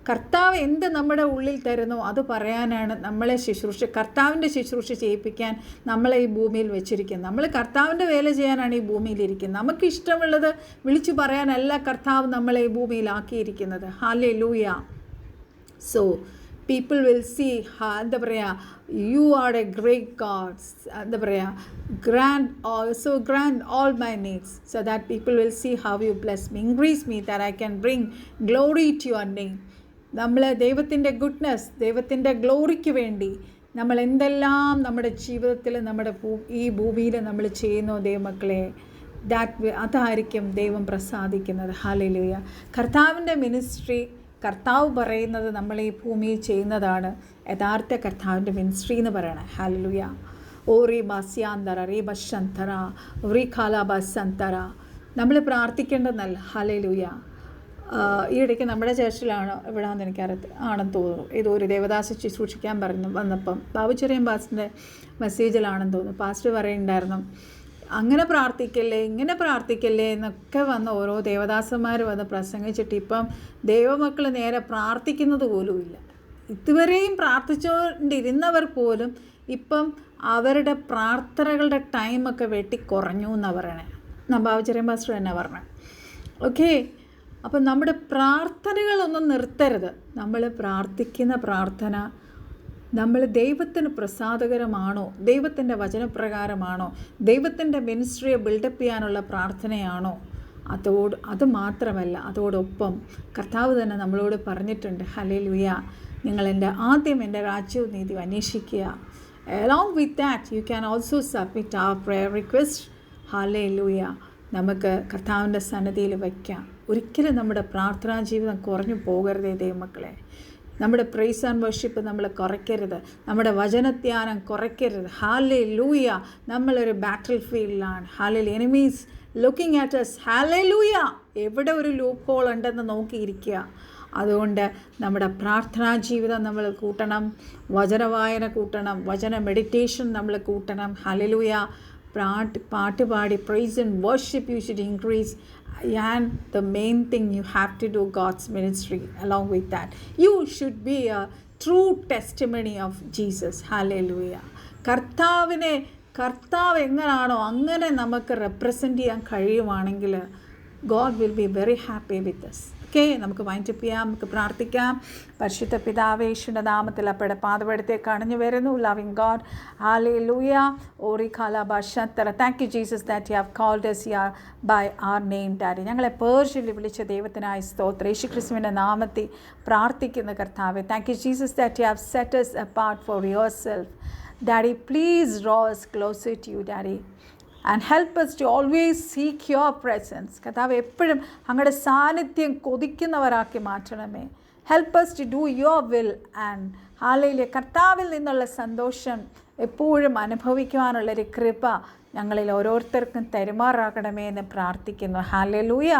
കർത്താവ് എന്ത് നമ്മുടെ ഉള്ളിൽ തരുന്നോ അത് പറയാനാണ് നമ്മളെ കർത്താവിൻ്റെ ശുശ്രൂഷ ചെയ്യിപ്പിക്കാൻ നമ്മളെ ഈ ഭൂമിയിൽ വെച്ചിരിക്കുന്നത്. നമ്മൾ കർത്താവിൻ്റെ വേല ചെയ്യാനാണ് ഈ ഭൂമിയിലിരിക്കുന്നത്. നമുക്ക് ഇഷ്ടമുള്ളത് വിളിച്ചു പറയാനല്ല കർത്താവ് നമ്മളെ ഈ ഭൂമിയിലാക്കിയിരിക്കുന്നത്. Hallelujah. So people will see എന്താ പറയുക, you are a great God, എന്താ പറയുക, grant all my needs so that people will see how you bless me, increase me that I can bring glory to your name. നമ്മൾ ദൈവത്തിൻ്റെ goodness, ദൈവത്തിൻ്റെ ഗ്ലോറിക്ക് വേണ്ടി നമ്മൾ എന്തെല്ലാം നമ്മുടെ ജീവിതത്തിൽ ഈ ഭൂമിയിൽ നമ്മൾ ചെയ്യുന്നു ദൈവമക്കളെ, അതായിരിക്കും ദൈവം പ്രസാദിക്കുന്നത്. ഹല്ലേലൂയ. കർത്താവിൻ്റെ മിനിസ്ട്രി, കർത്താവ് പറയുന്നത് നമ്മൾ ഈ ഭൂമിയിൽ ചെയ്യുന്നതാണ് യഥാർത്ഥ കർത്താവിൻ്റെ മിനിസ്ട്രി എന്ന് പറയണേ. ഹല്ലേലൂയ. ഓറി ബാസ്യാന്തറ റീ ബശന്തറ റീ ഖാല ബസന്തറ. നമ്മൾ പ്രാർത്ഥിക്കേണ്ടതെന്നല്ല. ഹല്ലേലൂയ. ഈ ഇടയ്ക്ക് നമ്മുടെ ചർച്ചിലാണ്, എവിടെയാണെന്ന് ആണെന്ന് തോന്നുന്നു, ഏതോ ഒരു ദേവദാസ ശുശ്രൂഷിക്കാൻ വന്നപ്പം ബാബുചെറിയൻ പാസ്റ്ററിൻ്റെ മെസ്സേജിലാണെന്ന് തോന്നുന്നു, പാസ്റ്റർ പറയുന്നുണ്ടായിരുന്നു, അങ്ങനെ പ്രാർത്ഥിക്കല്ലേ ഇങ്ങനെ പ്രാർത്ഥിക്കല്ലേ എന്നൊക്കെ വന്ന് ഓരോ ദേവദാസന്മാർ വന്ന് പ്രസംഗിച്ചിട്ട് ഇപ്പം ദൈവമക്കൾ നേരെ പ്രാർത്ഥിക്കുന്നത് പോലുമില്ല. ഇതുവരെയും പ്രാർത്ഥിച്ചുകൊണ്ടിരുന്നവർ പോലും ഇപ്പം അവരുടെ പ്രാർത്ഥനകളുടെ ടൈമൊക്കെ വെട്ടിക്കുറഞ്ഞു എന്നാണ് പറയണേ. ബാബുചെറിയൻ പാസ്റ്റർ തന്നെ പറഞ്ഞത്. ഓക്കെ. അപ്പം നമ്മുടെ പ്രാർത്ഥനകളൊന്നും നിർത്തരുത്. നമ്മൾ പ്രാർത്ഥിക്കുന്ന പ്രാർത്ഥന നമ്മൾ ദൈവത്തിന് പ്രസാദകരമാണോ, ദൈവത്തിൻ്റെ വചനപ്രകാരമാണോ, ദൈവത്തിൻ്റെ മിനിസ്ട്രിയെ ബിൽഡപ്പ് ചെയ്യാനുള്ള പ്രാർത്ഥനയാണോ, അത് മാത്രമല്ല, അതോടൊപ്പം കർത്താവ് തന്നെ നമ്മളോട് പറഞ്ഞിട്ടുണ്ട്, ഹല്ലേലൂയ, നിങ്ങൾ ആദ്യം എൻ്റെ രാജ്യവും നീതിയും അന്വേഷിക്കുക. Along with that, you can also submit our prayer request. Hallelujah. നമുക്ക് കർത്താവിൻ്റെ സന്നിധിയിൽ വയ്ക്കാം. ഒരിക്കലും നമ്മുടെ പ്രാർത്ഥനാ ജീവിതം കുറഞ്ഞു പോകരുതേ ദൈവമക്കളെ. നമ്മുടെ പ്രൈസ് ആൻഡ് വർഷിപ്പ് നമ്മൾ കുറയ്ക്കരുത്. നമ്മുടെ വചനധ്യാനം കുറയ്ക്കരുത്. ഹല്ലേലൂയ. നമ്മളൊരു ബാറ്റിൽ ഫീൽഡിലാണ്. Hallelujah. Enemies looking at us. Hallelujah. എവിടെ ഒരു ലൂപ്പ് ഹോൾ ഉണ്ടെന്ന് നോക്കിയിരിക്കുക. അതുകൊണ്ട് നമ്മുടെ പ്രാർത്ഥനാ ജീവിതം നമ്മൾ കൂട്ടണം, വചനവായന കൂട്ടണം, വചന മെഡിറ്റേഷൻ നമ്മൾ കൂട്ടണം. ഹല്ലേലൂയ. പാട്ട് പാടി praise and worship you should increase. And the main thing, you have to do God's ministry along with that. You should be a true testimony of Jesus. Hallelujah. കർത്താവ് എങ്ങനാണോ അങ്ങനെ നമുക്ക് റെപ്രസെൻ്റ് ചെയ്യാൻ കഴിയുവാണെങ്കിൽ God will be very happy with us. Okay, നമുക്ക് wind up ചെയ്യാം, നമുക്ക് പ്രാർത്ഥിക്കാം. പരിശുദ്ധ പിതാവേ, യേശുവിൻ്റെ നാമത്തിൽ അപ്പയുടെ പാദപീഠത്തേക്ക് അണഞ്ഞു വരുന്നു. Loving God, hallelujah. ഓറി ഖാലാബാഷത്തറ. Thank you Jesus that you have called us by our name daddy. ഞങ്ങളെ പേർഷ്യയിൽ വിളിച്ച ദൈവത്തിനായി സ്തോത്രം. യേശു ക്രിസ്തുവിൻ്റെ നാമത്തിൽ പ്രാർത്ഥിക്കുന്ന കർത്താവേ, thank you Jesus that you have set us apart for yourself. Daddy, please draw us closer to you, Daddy. And help us to always seek your presence. കർത്താവ് എപ്പോഴും അങ്ങയുടെ സാന്നിധ്യം കൊതിക്കുന്നവരാക്കി മാറ്റണമേ. Help us to do your will. And hallelujah, കർത്താവിൽ നിന്നുള്ള സന്തോഷം എപ്പോഴും അനുഭവിക്കുവാനുള്ളൊരു കൃപ ഞങ്ങളിൽ ഓരോരുത്തർക്കും തരുമാറാകണമേ എന്ന് പ്രാർത്ഥിക്കുന്നു. ഹല്ലേലൂയ.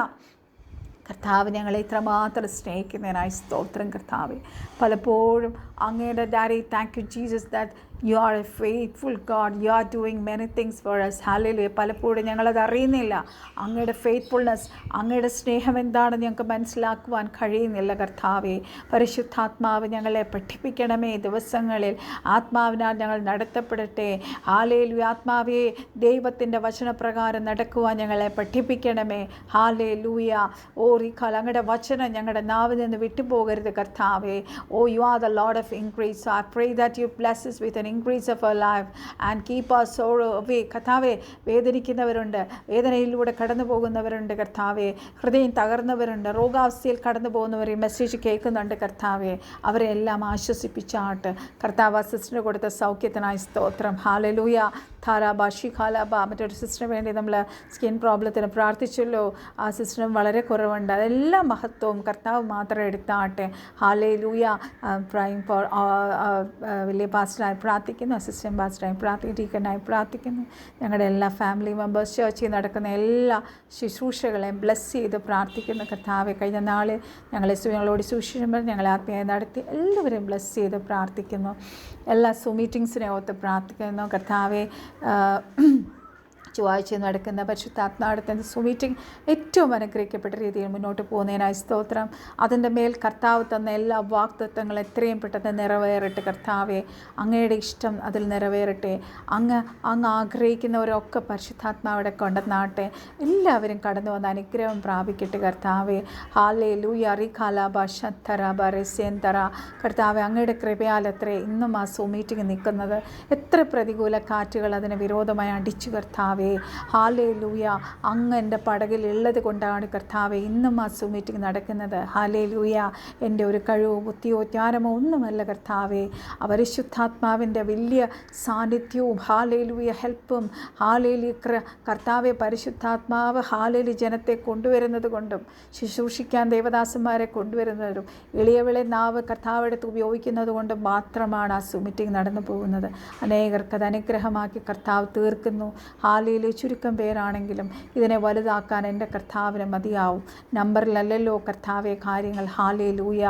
കർത്താവ് ഞങ്ങളെ ഇത്രമാത്രം സ്നേഹിക്കുന്നതിനായി സ്തോത്രം കർത്താവേ. പലപ്പോഴും അങ്ങയുടെ daddy, thank you Jesus that U are A faithful God. You are doing many things for us. Hallelujah. പലപ്പോഴും ഞങ്ങളത് അറിയുന്നില്ല. അങ്ങയുടെ ഫെയ്ത്ത്ഫുൾനെസ്, അങ്ങയുടെ സ്നേഹം എന്താണെന്ന് ഞങ്ങൾക്ക് മനസ്സിലാക്കുവാൻ കഴിയുന്നില്ല കർത്താവേ. പരിശുദ്ധാത്മാവ് ഞങ്ങളെ പഠിപ്പിക്കണമേ. ദിവസങ്ങളിൽ ആത്മാവിനാൽ ഞങ്ങൾ നടത്തപ്പെടട്ടെ. ഹല്ലേലൂയ. ആത്മാവേ, ദൈവത്തിൻ്റെ വചനപ്രകാരം നടക്കുവാൻ ഞങ്ങളെ പഠിപ്പിക്കണമേ. ഹല്ലേലൂയ. ഓറിക്കാൽ അങ്ങയുടെ വചനം ഞങ്ങളുടെ നാവിൽ നിന്ന് വിട്ടുപോകരുത് കർത്താവേ. Oh, you are the Lord of increase. I pray that you bless us with an increase of our life and keep our sorrow away. കർത്താവേ, വേദനിക്കുന്നവരുണ്ട്, വേദനയിലൂടെ കടന്നു പോകുന്നവരുണ്ട് കർത്താവേ, ഹൃദയം തകർന്നവരുണ്ട്, രോഗാവസ്ഥയിൽ കടന്നു പോകുന്നവർ ഈ മെസ്സേജ് കേൾക്കുന്നുണ്ട് കർത്താവേ. അവരെ എല്ലാം ആശ്വസിപ്പിച്ചാട്ട് കർത്താവ് സിസ്റ്ററിന് കൊടുത്ത സൗഖ്യത്തിനായി സ്തോത്രം. ഹല്ലേലൂയ. ധാരാബാഷി ഖാലാബ. മറ്റൊരു സിസ്റ്ററിന് വേണ്ടി നമ്മൾ സ്കിൻ പ്രോബ്ലത്തിന് പ്രാർത്ഥിച്ചല്ലോ. ആ സിസ്റ്ററും വളരെ കുറവുണ്ട്. അതെല്ലാം മഹത്വവും കർത്താവ് മാത്രം എടുത്താട്ടെ. ഹല്ലേലൂയ. പ്രൈം ഫോർ വലിയ പാസ്റ്ററായി പ്രാർത്ഥിക്കുന്നു, അസിസ്റ്റൻറ്റ് പാസ്റ്ററായി പ്രാർത്ഥിക്കുന്നു, ടീച്ചറിനായി പ്രാർത്ഥിക്കുന്നു. ഞങ്ങളുടെ എല്ലാ ഫാമിലി മെമ്പേഴ്സ് ചർച്ചിൽ നടക്കുന്ന എല്ലാ ശുശ്രൂഷകളെയും ബ്ലെസ് ചെയ്ത് പ്രാർത്ഥിക്കുന്നു കർത്താവെ. കഴിഞ്ഞ നാളിൽ ഞങ്ങളോട് സുവിശേഷം ഞങ്ങളെ ആത്മീയമായി നടത്തി എല്ലാവരെയും ബ്ലെസ് ചെയ്ത് പ്രാർത്ഥിക്കുന്നു. എല്ലാ മീറ്റിങ്സിനെ ഓർത്ത് പ്രാർത്ഥിക്കുന്നു കർത്താവെ. ചൊവ്വാഴ്ച നടക്കുന്ന പരിശുദ്ധാത്മാവിൻ്റെ മീറ്റിംഗ് ഏറ്റവും അനുഗ്രഹിക്കപ്പെട്ട രീതിയിൽ മുന്നോട്ട് പോകുന്നതിനായി സ്തോത്രം. അതിൻ്റെ മേൽ കർത്താവ് തന്ന എല്ലാ വാഗ്ദത്തങ്ങളും എത്രയും പെട്ടെന്ന് നിറവേറട്ടെ കർത്താവെ. അങ്ങയുടെ ഇഷ്ടം അതിൽ നിറവേറട്ടെ. അങ്ങ് ആഗ്രഹിക്കുന്നവരൊക്കെ പരിശുദ്ധാത്മാവിടെ കൊണ്ടുവന്നാട്ടെ. എല്ലാവരും കടന്നു വന്ന് അനുഗ്രഹം പ്രാപിക്കട്ടെ കർത്താവെ. ഹല്ലേലൂയ. റിഖാലാബ ശന്തറബ റെസ്യന്തറ. കർത്താവെ, അങ്ങയുടെ കൃപയാൽ എത്ര ഇന്നും ആ മീറ്റിംഗ് നിൽക്കുന്നത്. എത്ര പ്രതികൂല കാറ്റുകൾ അതിന് വിരോധമായി അടിച്ചു കർത്താവെ. ഹല്ലേലൂയ. അങ്ങ് എൻ്റെ പടകിൽ ഉള്ളത് കൊണ്ടാണ് കർത്താവെ ഇന്നും ആ മീറ്റിംഗ് നടക്കുന്നത്. ഹല്ലേലൂയ. എൻ്റെ ഒരു കഴിവോ ബുദ്ധിയോ ജ്ഞാനമോ ഒന്നുമല്ല കർത്താവെ. പരിശുദ്ധാത്മാവിൻ്റെ വലിയ സാന്നിധ്യവും ഹല്ലേലൂയ ഹെൽപ്പും ഹല്ലേലൂയ കർത്താവെ പരിശുദ്ധാത്മാവ് ഹല്ലേലൂയ ജനത്തെ കൊണ്ടുവരുന്നത് കൊണ്ടും ശുശ്രൂഷിക്കാൻ ദേവദാസന്മാരെ കൊണ്ടുവരുന്നതും എളിയവളെ നാവ് കർത്താവെടുത്ത് ഉപയോഗിക്കുന്നത് കൊണ്ടും മാത്രമാണ് ആ മീറ്റിംഗ് നടന്നു പോകുന്നത്. അനേകർക്ക് അത് അനുഗ്രഹമാക്കി കർത്താവ് തീർക്കുന്നു. ഹല്ലേലൂയ. ചുരുക്കം പേരാണെങ്കിലും ഇതിനെ വലുതാക്കാൻ എൻ്റെ കർത്താവിന് മതിയാവും. നമ്പറിലല്ലല്ലോ കർത്താവെ കാര്യങ്ങൾ. ഹല്ലേലൂയ.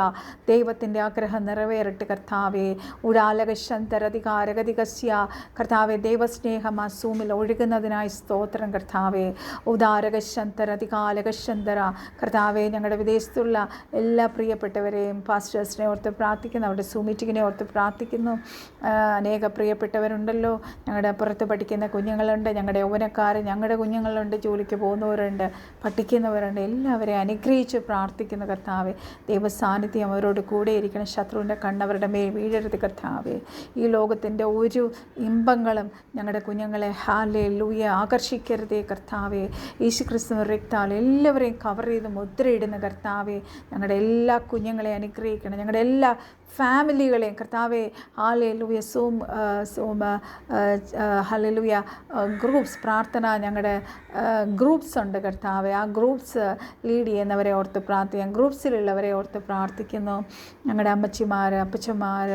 ദൈവത്തിൻ്റെ ആഗ്രഹം നിറവേറട്ടെ കർത്താവെ. ഉടാലകശന്തരധികാരഗതികസ്യ. കർത്താവെ, ദൈവസ്നേഹം ആ സൂമിൽ ഒഴുകുന്നതിനായി സ്തോത്രം കർത്താവെ. ഉദാരകശന്തരധികാലകശന്തര. കർത്താവെ, ഞങ്ങളുടെ വിദേശത്തുള്ള എല്ലാ പ്രിയപ്പെട്ടവരെയും പാസ്റ്റേഴ്സിനെ ഓർത്ത് പ്രാർത്ഥിക്കുന്നു. അവരുടെ മീറ്റിങ്ങിനെ ഓർത്ത് പ്രാർത്ഥിക്കുന്നു. അനേക പ്രിയപ്പെട്ടവരുണ്ടല്ലോ. ഞങ്ങളുടെ പുറത്ത് പഠിക്കുന്ന കുഞ്ഞുങ്ങളുണ്ട്, ഞങ്ങളുടെ യൗവനക്കാർ, ഞങ്ങളുടെ കുഞ്ഞുങ്ങളുണ്ട്, ജോലിക്ക് പോകുന്നവരുണ്ട്, പഠിക്കുന്നവരുണ്ട്. എല്ലാവരെയും അനുഗ്രഹിച്ച് പ്രാർത്ഥിക്കുന്ന കർത്താവെ. ദൈവസാന്നിധ്യം അവരോട് കൂടെ ഇരിക്കണം. ശത്രുവിൻ്റെ കണ്ണവരുടെ മേൽ വീഴരുത് കർത്താവെ. ഈ ലോകത്തിൻ്റെ ഒരു ഇമ്പങ്ങളും ഞങ്ങളുടെ കുഞ്ഞുങ്ങളെ ഹല്ലേലൂയ ആകർഷിക്കരുതേ കർത്താവെ. യേശുക്രിസ്തു രക്താൽ എല്ലാവരെയും കവർ ചെയ്ത് മുദ്രയിടുന്ന കർത്താവെ. ഞങ്ങളുടെ എല്ലാ കുഞ്ഞുങ്ങളെയും അനുഗ്രഹിക്കണം. ഞങ്ങളുടെ എല്ലാ ഫാമിലികളെയും കർത്താവെ. ഹല്ലേലൂയ. ഹല്ലേലൂയ. ഗ്രൂപ്പ്സ് പ്രാർത്ഥന, ഞങ്ങളുടെ ഗ്രൂപ്പ്സ് ഉണ്ട് കർത്താവെ. ആ ഗ്രൂപ്പ്സ് ലീഡ് ചെയ്യുന്നവരെ ഓർത്ത് പ്രാർത്ഥിക്കാം. ഗ്രൂപ്പ്സിലുള്ളവരെ ഓർത്ത് പ്രാർത്ഥിക്കുന്നു. ഞങ്ങളുടെ അമ്മച്ചിമാർ, അപ്പച്ചന്മാർ,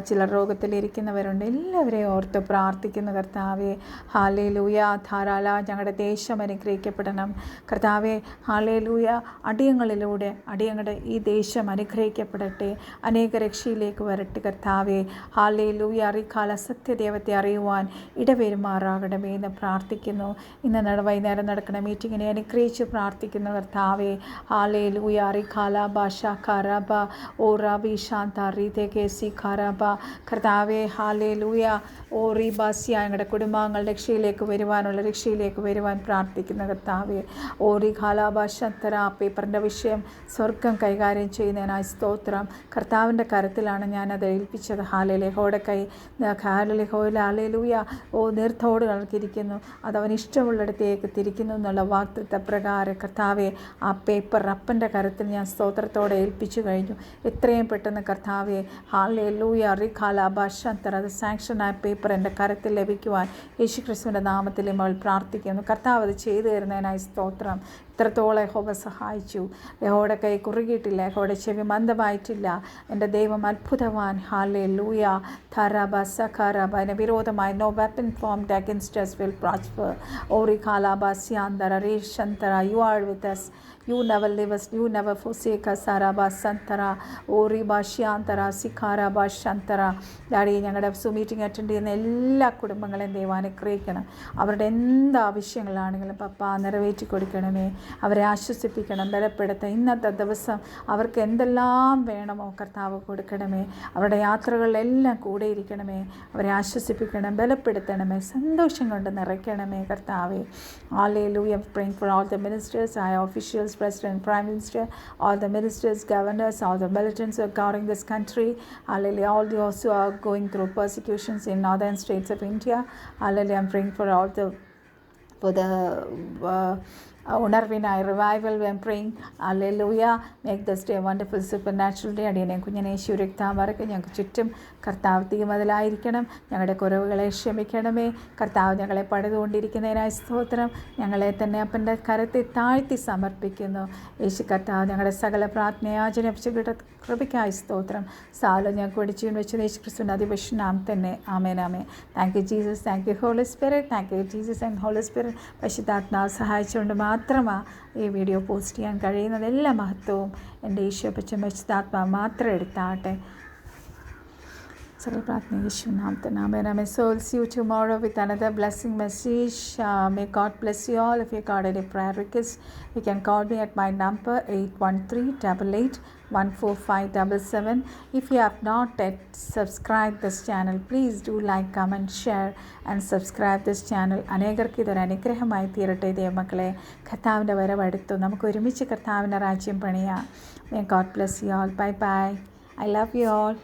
ചിലർ രോഗത്തിലിരിക്കുന്നവരുണ്ട്. എല്ലാവരെയും ഓർത്ത് പ്രാർത്ഥിക്കുന്നു കർത്താവെ. ഹല്ലേലൂയ. ധാരാള ഞങ്ങളുടെ ദേശം അനുഗ്രഹിക്കപ്പെടണം കർത്താവെ. ഹല്ലേലൂയ. അടിയങ്ങളിലൂടെ അടിയങ്ങളുടെ ഈ ദേശം അനുഗ്രഹിക്കപ്പെടട്ടെ, അനേക രക്ഷയിലേക്ക് വരട്ടെ കർത്താവെ. ഹല്ലേലൂയ. അറിക്കാല സത്യദൈവത്തെ അറിയുവാൻ ഇടവരുമാറാകണമേ എന്ന് പ്രാർത്ഥിക്കുന്നു. ഇന്ന് വൈകുന്നേരം നടക്കുന്ന മീറ്റിങ്ങിനെ അനുഗ്രഹിച്ച് പ്രാർത്ഥിക്കുന്നു കർത്താവെ. ഹല്ലേലൂയ. അറിക്കാല ഭാഷ കറബ ഓ റബി ശാന്ത റീതേകേസി ഖറബ കർത്താവെ. ഹല്ലേലൂയ. ഓ റീബാസിയ ഞങ്ങളുടെ കുടുംബാംഗങ്ങൾ രക്ഷയിലേക്ക് വരുവാൻ പ്രാർത്ഥിക്കുന്ന കർത്താവെ. ഓ റിഖാലാബ ശന്തര പേപ്പറിൻ്റെ വിഷയം സ്വർഗം കൈകാര്യം ചെയ്യുന്നതിനായി സ്തോത്രം. കർത്താവിൻ്റെ കരത്തിലാണ് ഞാനത് ഏൽപ്പിച്ചത്. ഹാലലൂയ. ഓ നീർത്തോടുകൾക്കിരിക്കുന്നു, അതവൻ ഇഷ്ടമുള്ളിടത്തേക്ക് തിരിക്കുന്നു എന്നുള്ള വാഗ്ദത്ത പ്രകാരം കർത്താവെ ആ പേപ്പർ അപ്പൻ്റെ കരത്തിൽ ഞാൻ സ്തോത്രത്തോടെ ഏൽപ്പിച്ചു കഴിഞ്ഞു. എത്രയും പെട്ടെന്ന് കർത്താവെ ഹല്ലേലൂയ റിഖാലാബ ശന്തര അത് സാങ്ഷനായ പേപ്പർ എൻ്റെ കരത്തിൽ ലഭിക്കുവാൻ യേശുക്രിസ്തുവിൻ്റെ നാമത്തിൽ നമ്മൾ പ്രാർത്ഥിക്കുന്നു. കർത്താവ് അത് ചെയ്തു തരുന്നതിനായി സ്തോത്രം. ഇത്രത്തോളം യഹോവ സഹായിച്ചു. യഹോവയുടെ കൈ കുറുകിയിട്ടില്ല, യഹോവയുടെ ചെവി മന്ദമായിട്ടില്ല. എൻ്റെ ദൈവം അത്ഭുതവാൻ. ഹല്ലേലൂയ. ധരബ സഖറബ അതിന് വിരോധമായി no weapon formed against us will prosper. ഓറി ഖാലാബ സ്യാന്തര റേഷന്തര you are with us. You never leave us, you never forsake us. Saraba Santara, Ori Bashyantara, Sikara Bashantara. Daddy ഞങ്ങളുടെ മീറ്റിംഗ് അറ്റൻഡ് ചെയ്യുന്ന എല്ലാ കുടുംബങ്ങളെയും ദൈവം അനുഗ്രഹിക്കണം. അവരുടെ എന്ത് ആവശ്യങ്ങളാണെങ്കിലും പപ്പ നിറവേറ്റി കൊടുക്കണമേ. അവരെ ആശ്വസിപ്പിക്കണം, ബലപ്പെടുത്തണം. ഇന്നത്തെ ദിവസം അവർക്ക് എന്തെല്ലാം വേണമോ കർത്താവ് കൊടുക്കണമേ. അവരുടെ യാത്രകളിലെല്ലാം കൂടെ ഇരിക്കണമേ. അവരെ ആശ്വസിപ്പിക്കണം, ബലപ്പെടുത്തണമേ, സന്തോഷം കൊണ്ട് നിറയ്ക്കണമേ കർത്താവേ. Hallelujah. Praying for all the ministers, high officials, President, Prime Minister, all the ministers, governors, all the militants who are guarding this country. Hallelujah. All those who are going through persecutions in northern states of India. Hallelujah. I'm praying for all the ഉണർവിനായി revival I am praying. Hallelujah. Make this day wonderful supernatural day. അടിയനെ കുഞ്ഞിനെ യേശു രക്താമരക്ക് ഞങ്ങൾക്ക് ചുറ്റും കർത്താവ് തീമതിലായിരിക്കണം. ഞങ്ങളുടെ കുറവുകളെ ക്ഷമിക്കണമേ കർത്താവ്. ഞങ്ങളെ പണിതുകൊണ്ടിരിക്കുന്നതിനായി സ്തോത്രം. ഞങ്ങളെ തന്നെ അപ്പൻ്റെ കരത്തിൽ താഴ്ത്തി സമർപ്പിക്കുന്നു യേശു കർത്താവ്. ഞങ്ങളുടെ സകല പ്രാർത്ഥനയാചന കൃപയ്ക്കായി സ്തോത്രം. സാലോ ഞങ്ങൾക്ക് പഠിച്ചു വെച്ചത് യേശു ക്രിസ്തുവിൻ്റെ അതിപക്ഷനാം തന്നെ. Amen amen. Thank you Jesus, thank you Holy Spirit, thank you Jesus and Holy Spirit. പരിശുദ്ധാത്മാവ് സഹായിച്ചുകൊണ്ട് മാത്രമാണ് ഈ വീഡിയോ പോസ്റ്റ് ചെയ്യാൻ കഴിയുന്നത്. എല്ലാ മഹത്വവും എൻ്റെ ഈശോ പച്ച പരിശുദ്ധാത്മാവ് മാത്രം എടുത്താട്ടെ. സകല പ്രാർത്ഥന യേശു നാമത്തിൽ. ആമേൻ ആമേൻ. So I'll see you tomorrow with another blessing message. May God bless you all. If you got any prayer requests, you can call me at my number 813-88-14577. If you have not yet subscribed this channel, please do like, comment, share and subscribe this channel. അനേകർക്ക് ഇതൊരു അനുഗ്രഹമായി തീരട്ടെ ദൈവമക്കളെ. കർത്താവിൻ്റെ വരവടുത്തു. നമുക്ക് ഒരുമിച്ച് കർത്താവിൻ്റെ രാജ്യം പണിയാം. May God bless you all. Bye bye. I love you all.